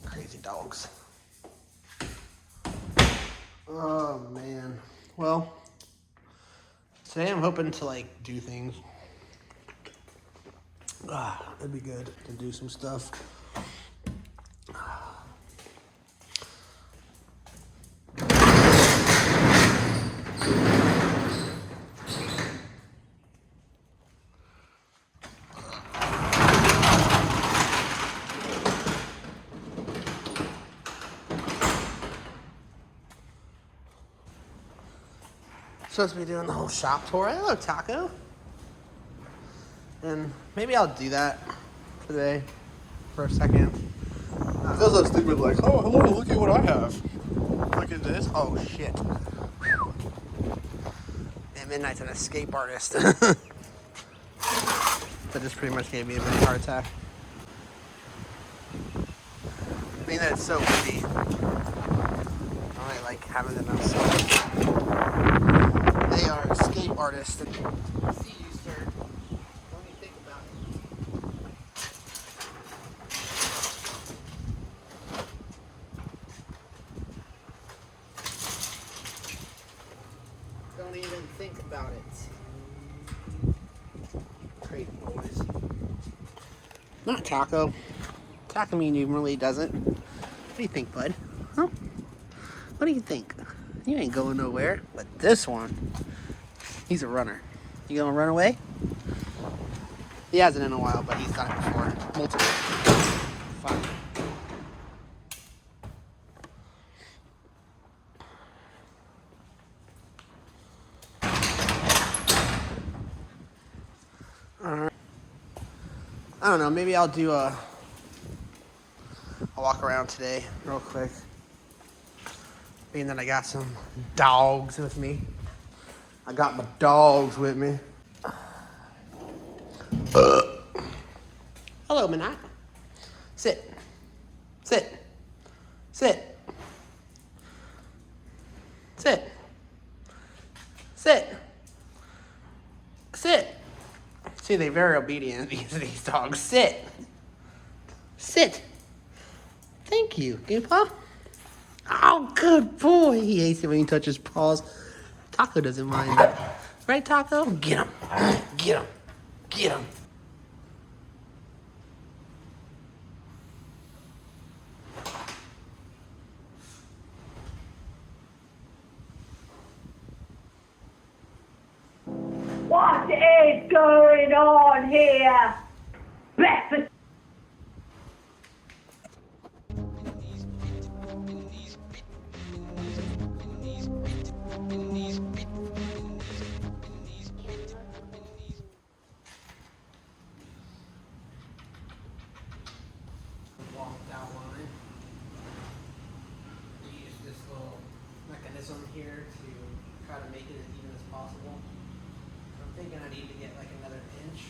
Crazy dogs. Oh man. Well, today I'm hoping to like do things. It'd be good to do some stuff. Supposed to be doing the whole shop tour. Hello, Taco. And maybe I'll do that today for a second. It feels so stupid, like, oh, hello, look at what I have. Look at this. Oh, shit. And Midnight's an escape artist. That just pretty much gave me a mini heart attack. I mean, that's so pretty. I like having them outside. They are escape artists. And see you, sir. Don't even think about it. Don't even think about it. Crazy boys. Not Taco. Taco really doesn't. What do you think, bud? Huh? What do you think? You ain't going nowhere. But this one, he's a runner. You gonna run away? He hasn't in a while, but he's done it before. Multiple. Fine. Alright. I don't know, maybe I'll do a walk around today real quick. Being that I got some dogs with me. I got my dogs with me. Hello, Minot. Sit. Sit. Sit. Sit. Sit. Sit. See, they're very obedient, these dogs. Sit. Sit. Thank you, Goopa. Oh, good boy. He hates it when you touch his paws. Taco doesn't mind it. Right, Taco? Get him. Get him. Get him. What is going on here? Breakfast. Outline. Use this little mechanism here to try to make it as even as possible. I'm thinking I need to get like another inch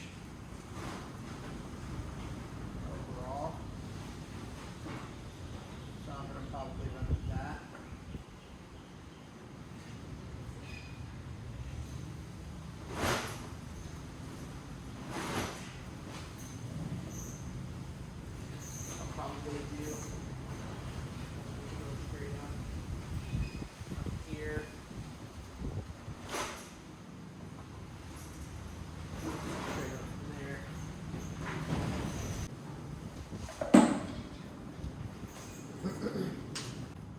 overall. So I'm going to probably run with that. Probably do straight up here. Straight up from there.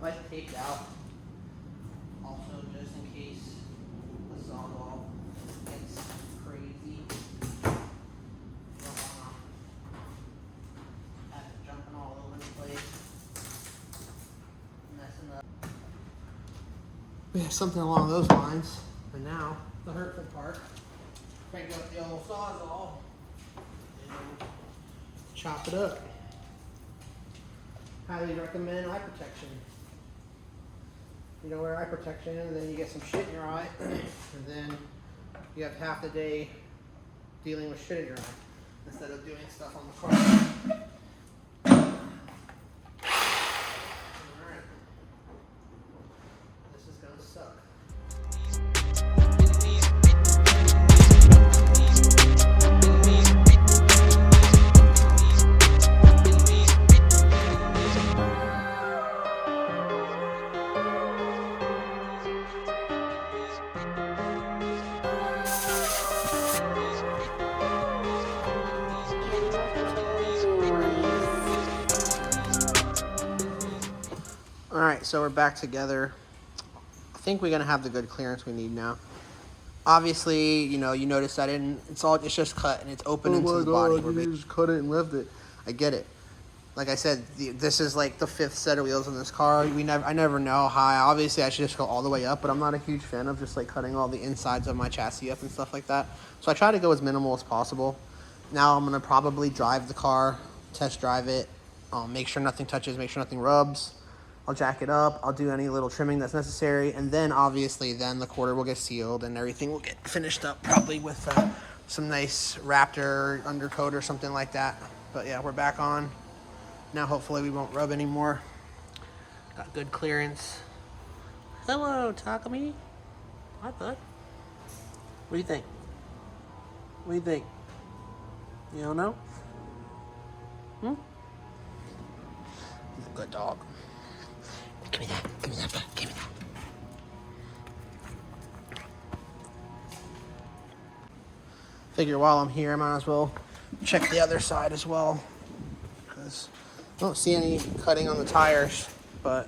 Like taped out. Also, just in case the sawzall gets crazy. Jumping all over the place, messing up. We have something along those lines. And now, the hurtful part. Crank up the old sawzall and chop it up. Highly recommend eye protection. You don't wear eye protection and then you get some shit in your eye and then you have half the day dealing with shit in your eye instead of doing stuff on the car. Suck. Alright, so we're back together. I think we're gonna have the good clearance we need now. Obviously, you know, you notice that it's just cut and it's open into the body. You just cut it and left it. I get it. Like I said, this is like the 5th set of wheels in this car. I never know how high. Obviously, I should just go all the way up, but I'm not a huge fan of just like cutting all the insides of my chassis up and stuff like that. So I try to go as minimal as possible. Now I'm gonna probably drive the car, test drive it, make sure nothing touches, make sure nothing rubs. I'll jack it up. I'll do any little trimming that's necessary, and then obviously, then the quarter will get sealed and everything will get finished up, probably with some nice Raptor undercoat or something like that. But yeah, we're back on. Now hopefully we won't rub anymore. Got good clearance. Hello, Takumi. Hi, bud. What do you think? What do you think? You don't know? He's a good dog. Give me that. Give me that, bud. Give me that. Figure while I'm here, I might as well check the other side as well, because I don't see any cutting on the tires, but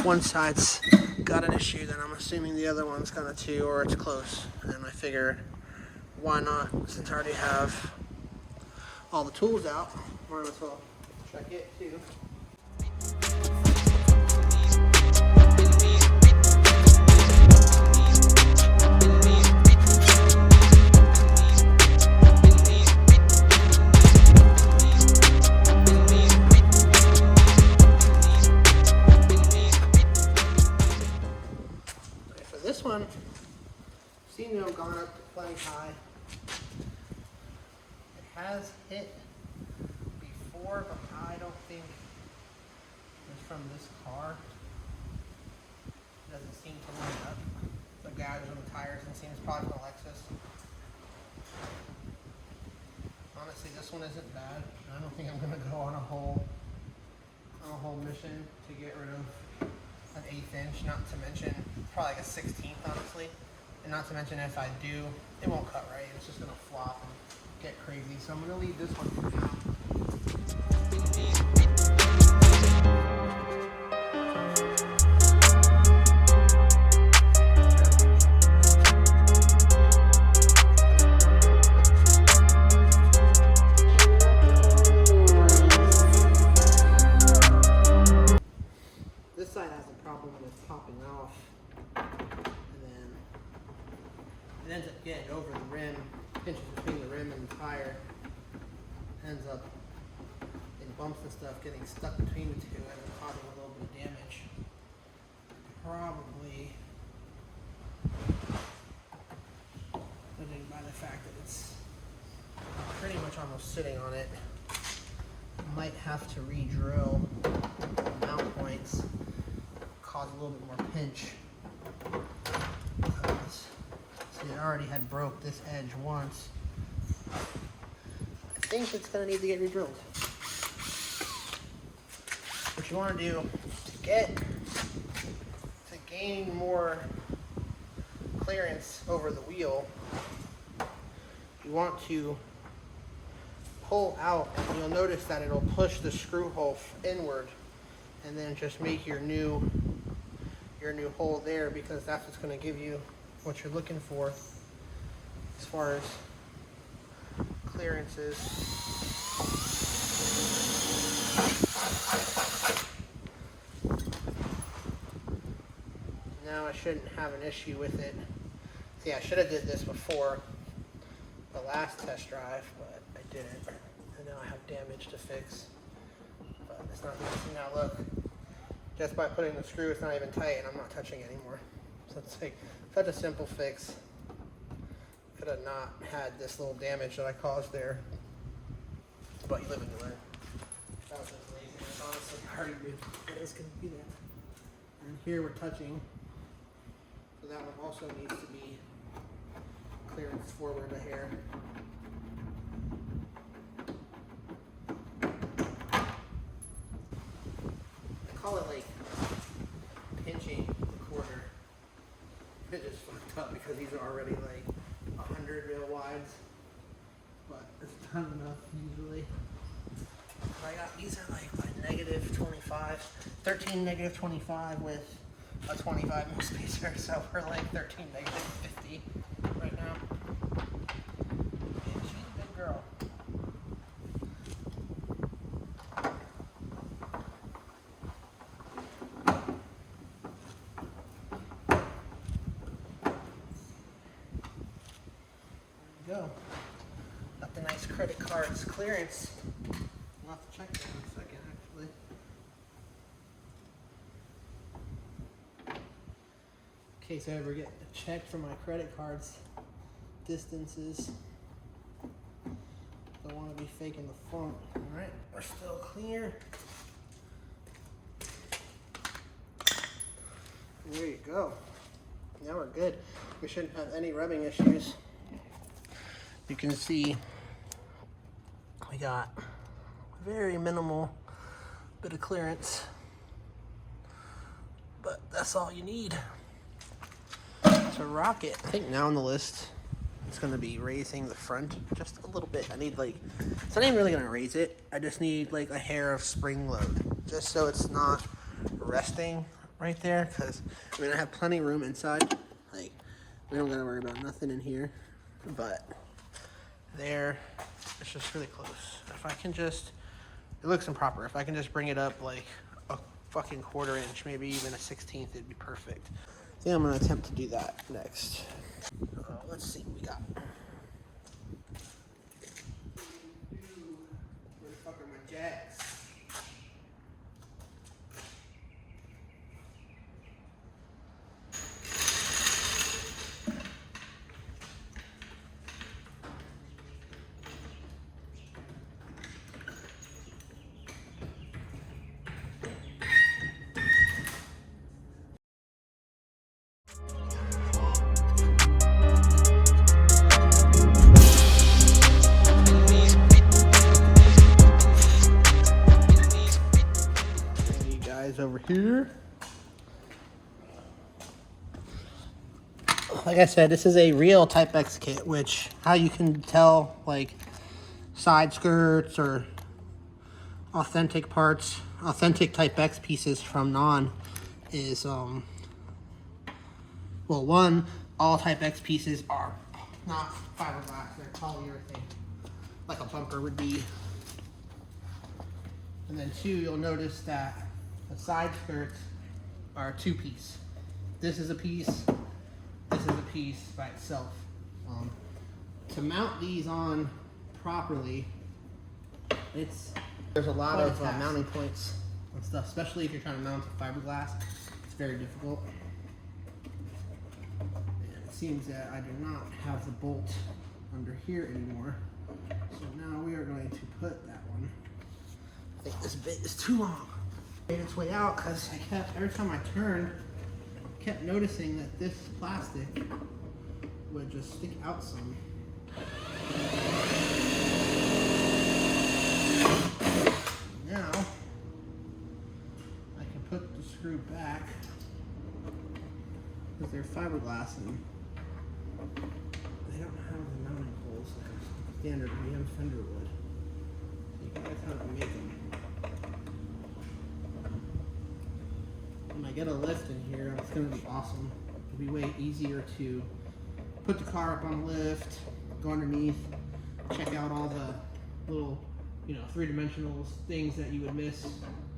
one side's got an issue, then I'm assuming the other one's kind of too, or it's close. And I figure, why not, since I already have all the tools out, might as well check it too. This one seems to have gone up to plenty high. It has hit before, but I don't think it's from this car. It doesn't seem to line up. The gouge on the tires and seems probably from a Lexus. Honestly, this one isn't bad. I don't think I'm gonna go on a whole mission to get rid of an 1/8 inch, not to mention probably like a 16th, honestly. And not to mention, if I do, it won't cut right. It's just gonna flop and get crazy. So I'm gonna leave this one for now. This side has a problem with popping off, and then it ends up getting over the rim, pinches between the rim and the tire, ends up in bumps and stuff getting stuck between the two and causing a little bit of damage. Probably judging by the fact that it's pretty much almost sitting on it, might have to re-drill mount points, cause a little bit more pinch, because see, it already had broke this edge once. I think it's going to need to get re-drilled. What you want to do to gain more clearance over the wheel, you want to pull out, and you'll notice that it'll push the screw hole inward, and then just make your new hole there, because that's what's going to give you what you're looking for as far as clearances. Now I shouldn't have an issue with it. See, I should have did this before the last test drive, but I didn't, and now I have damage to fix. But it's not easy now. Look, just by putting the screw, it's not even tight, and I'm not touching it anymore. So it's like such a simple fix. Could have not had this little damage that I caused there. But you live and you learn. That was just laziness, honestly. I already knew it was going to be that. And here we're touching, so that one also needs to be clearance forward a hair. I call it like pinching the quarter. It just fucked up because these are already like 100 mil wides, but it's not enough usually. I got these are like negative 25, 13 negative 25 with a 25 mil spacer, so we're like 13 negative 50 right now. Yeah, she's a big girl. Go. Got the nice credit cards clearance. We'll have to check that in a second, actually. In case I ever get a check for my credit cards distances. Don't want to be faking the funk. Alright, we're still clear. There you go. Now we're good. We shouldn't have any rubbing issues. You can see we got very minimal bit of clearance, but that's all you need to rock it. I think now on the list it's going to be raising the front just a little bit. I need like, it's not even really going to raise it. I just need like a hair of spring load just so it's not resting right there, because I mean I have plenty of room inside. Like we don't got to worry about nothing in here, but there, it's just really close. If I can just, it looks improper. If I can just bring it up like a fucking quarter inch, maybe even a 16th, it'd be perfect. I think I'm gonna attempt to do that next. Let's see what we got. Where the fuck are my jacks? Over here. Like I said, this is a real Type X kit, which how you can tell like side skirts or authentic parts, authentic Type X pieces from non is well, one, all Type X pieces are not fiberglass, they're polyurethane, like a bumper would be. And then two, you'll notice that the side skirts are a two-piece. This is a piece, this is a piece by itself. To mount these on properly, there's a lot of mounting points and stuff, especially if you're trying to mount a fiberglass. It's very difficult. And it seems that I do not have the bolt under here anymore. So now we are going to put that one. I think this bit is too long. Made its way out because I kept, every time I turned, kept noticing that this plastic would just stick out some. Now I can put the screw back because they're fiberglass and they don't have the mounting holes like a standard VM fender would. You guys have to make them. When I get a lift in here, it's going to be awesome. It'll be way easier to put the car up on the lift, go underneath, check out all the little, you know, three-dimensional things that you would miss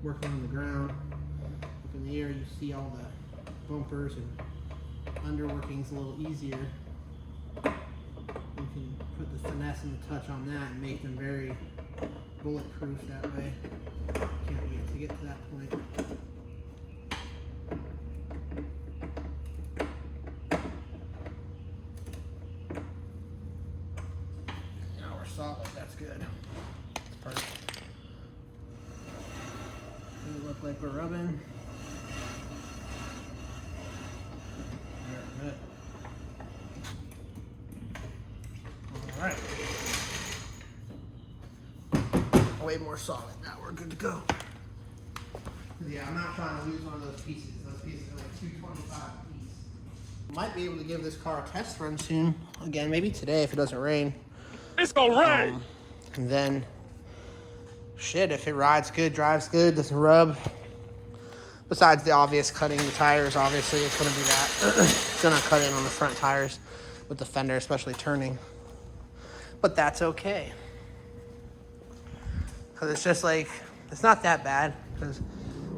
working on the ground. Up in the air, you see all the bumpers and underworkings a little easier. You can put the finesse and the touch on that and make them very bulletproof that way. Can't wait to get to that point. Solid, that's good. That's perfect. Does it look like we're rubbing? Good. Alright. Way more solid. Now we're good to go. Yeah, I'm not trying to lose one of those pieces. Those pieces are like $225 a piece. Might be able to give this car a test run soon. Again, maybe today if it doesn't rain. It's gonna rain. And then shit, if it rides good, drives good, doesn't rub. Besides the obvious cutting the tires, obviously it's going to be that. It's going to cut in on the front tires with the fender, especially turning. But that's okay. Because it's just like, it's not that bad. Because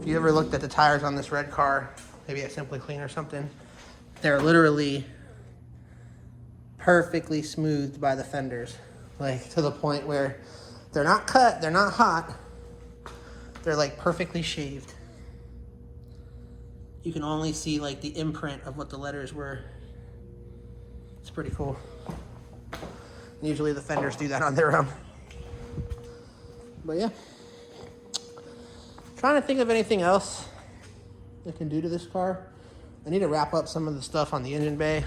if you ever looked at the tires on this red car, maybe at Simply Clean or something, they're literally perfectly smoothed by the fenders. Like to the point where they're not cut, they're not hot. They're like perfectly shaved. You can only see like the imprint of what the letters were. It's pretty cool. Usually the fenders do that on their own. But yeah. Trying to think of anything else I can do to this car. I need to wrap up some of the stuff on the engine bay.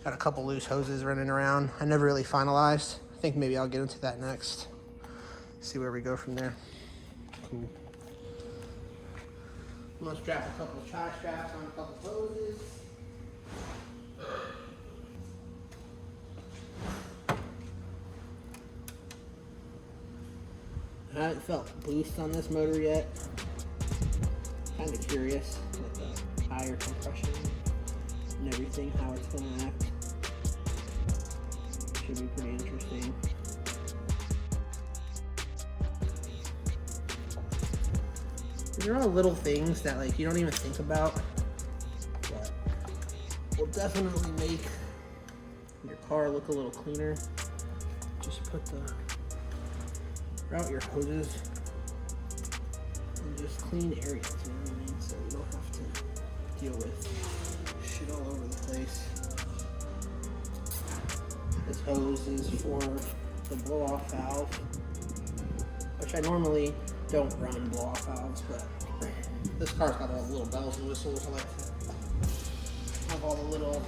Got a couple loose hoses running around. I never really finalized. I think maybe I'll get into that next. See where we go from there. Cool. I'm gonna strap a couple of tie straps on a couple of hoses. I haven't felt boost on this motor yet. Kind of curious with the tire compression and everything, how it's going to act. Should be pretty interesting. There are little things that like you don't even think about, but will definitely make your car look a little cleaner. Just put the route your hoses and just clean areas, you know what I mean? So you don't have to deal with shit all over the place. This hose is for the blow-off valve, which I normally don't run blow-off valves, but this car's got all the little bells and whistles. I like to have all the little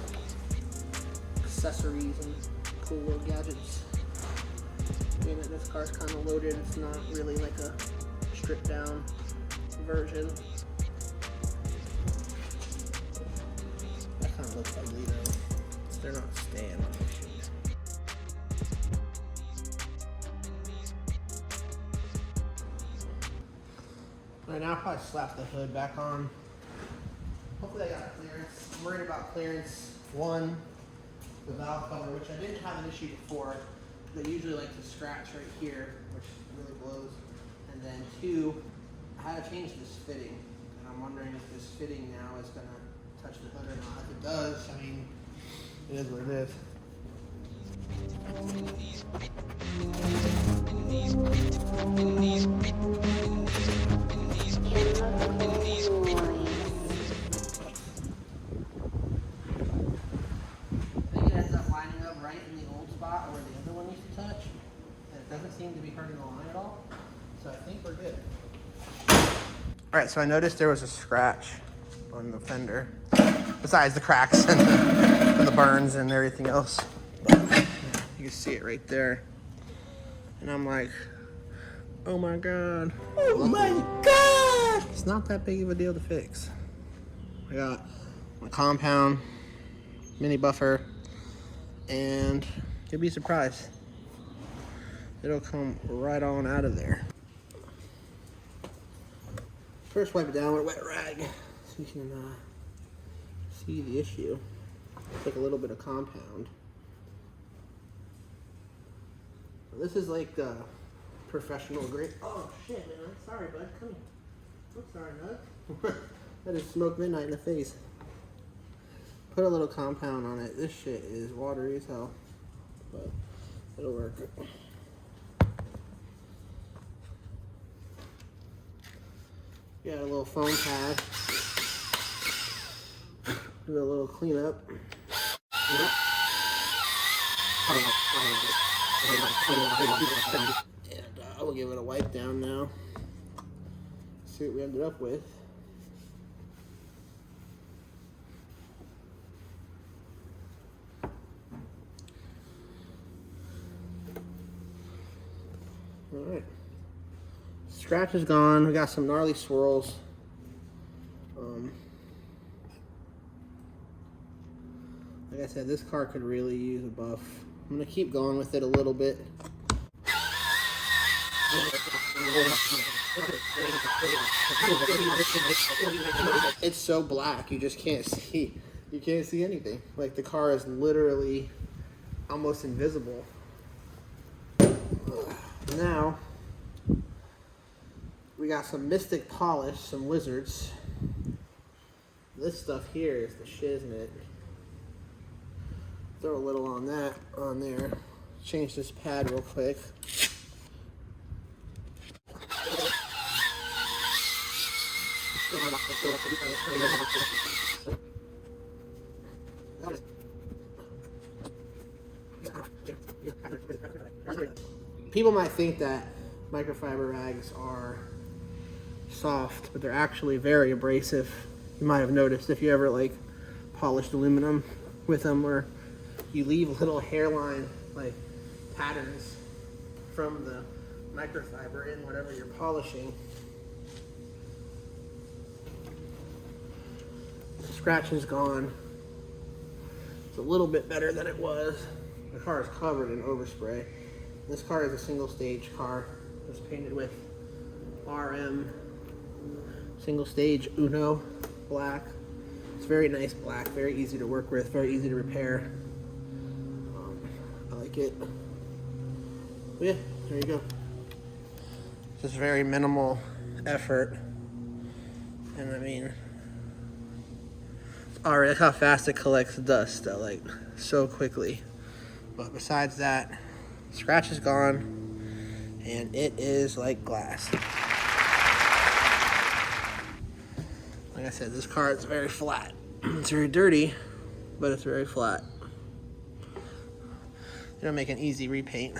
accessories and cool little gadgets. Being that this car's kind of loaded, it's not really like a stripped down version. That kind of looks ugly though. They're not staying on the shoe. Alright, now I'll probably slap the hood back on. Hopefully I got clearance. I'm worried about clearance. One, the valve cover, which I didn't have an issue before. They usually like to scratch right here, which really blows. And then two, I had to change this fitting. And I'm wondering if this fitting now is gonna touch the hood or not. If it does, I mean, it is what it is. Seem to be hurting the line at all, so I think we're good. All right, so I noticed there was a scratch on the fender, besides the cracks and the burns and everything else. But you can see it right there, and I'm like, oh my god, oh my god! It's not that big of a deal to fix. I got my compound, mini buffer, and you'll be surprised. It'll come right on out of there. First, wipe it down with a wet rag so you can see the issue. Take a little bit of compound. This is like professional grade. Oh shit, man! I'm sorry, bud. Come here. I'm sorry, bud. I just smoked midnight in the face. Put a little compound on it. This shit is watery as hell, but it'll work. Got a little foam pad. Do a little cleanup. And I will give it a wipe down now. See what we ended up with. All right. Scratch is gone. We got some gnarly swirls. Like I said, this car could really use a buff. I'm gonna keep going with it a little bit. It's so black, you just can't see. You can't see anything. Like the car is literally almost invisible. Now, we got some Mystic polish, some Wizards. This stuff here is the shiznit. Throw a little on that, on there. Change this pad real quick. People might think that microfiber rags are soft, but they're actually very abrasive. You might have noticed if you ever like polished aluminum with them, or you leave little hairline like patterns from the microfiber in whatever you're polishing. The scratch is gone. It's a little bit better than it was. The car is covered in overspray. This car is a single stage car. It's painted with RM single stage Uno black. It's very nice black, very easy to work with, very easy to repair. I like it. But yeah, there you go. Just very minimal effort. And I mean, already look how fast it collects dust though, like so quickly. But besides that, scratch is gone and it is like glass. Like I said, this car is very flat. It's very dirty, but it's very flat. It'll make an easy repaint.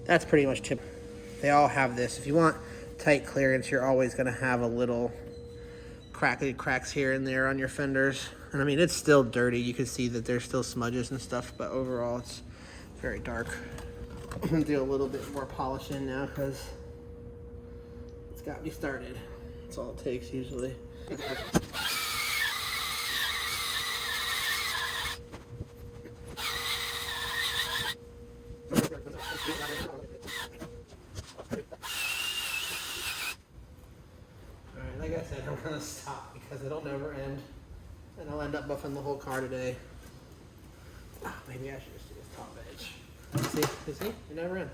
That's pretty much tip. They all have this. If you want tight clearance, you're always gonna have a little cracks here and there on your fenders. And I mean, it's still dirty. You can see that there's still smudges and stuff, but overall it's very dark. I'm gonna do a little bit more polishing now because it's got me started. That's all it takes usually. Alright, like I said, I'm gonna stop because it'll never end. And I'll end up buffing the whole car today. Oh, maybe I should just do this top edge. See? It never ends.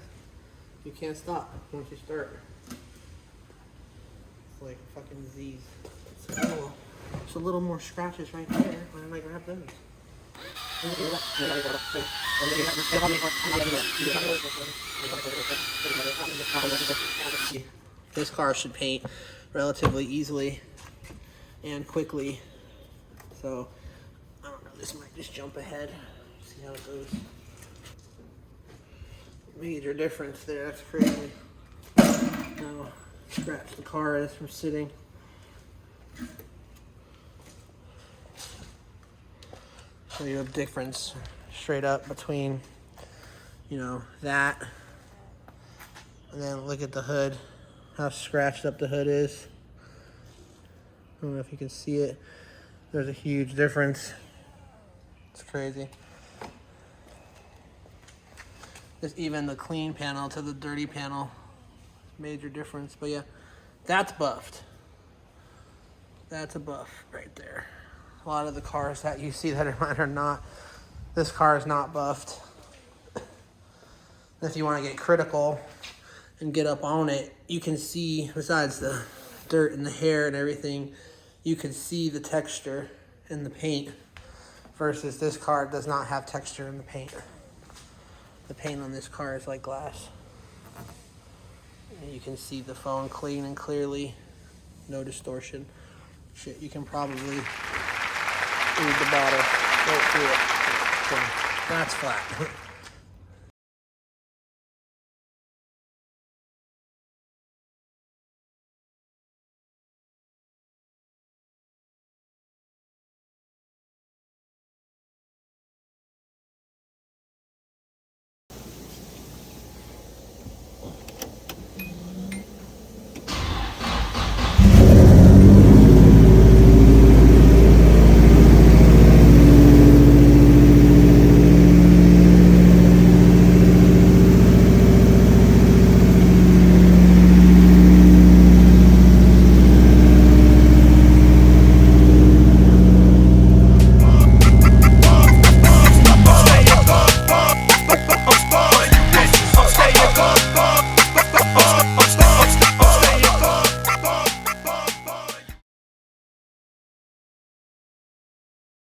You can't stop once you start. It's like a fucking disease. There's a little more scratches right there. Why didn't I grab those? This car should paint relatively easily and quickly. So, I don't know, this might just jump ahead. See how it goes. Major difference there, that's crazy. Now, scratch the car as from sitting. So you have difference straight up between, you know, that. And then look at the hood, how scratched up the hood is. I don't know if you can see it. There's a huge difference. It's crazy. There's even the clean panel to the dirty panel. Major difference. But yeah, that's buffed. That's a buff right there. A lot of the cars that you see that are mine are not. This car is not buffed. If you want to get critical and get up on it, you can see, besides the dirt and the hair and everything, you can see the texture in the paint, versus this car does not have texture in the paint. The paint on this car is like glass. And you can see the phone clean and clearly, no distortion. Shit, you can probably read the bottle right through it. So that's flat.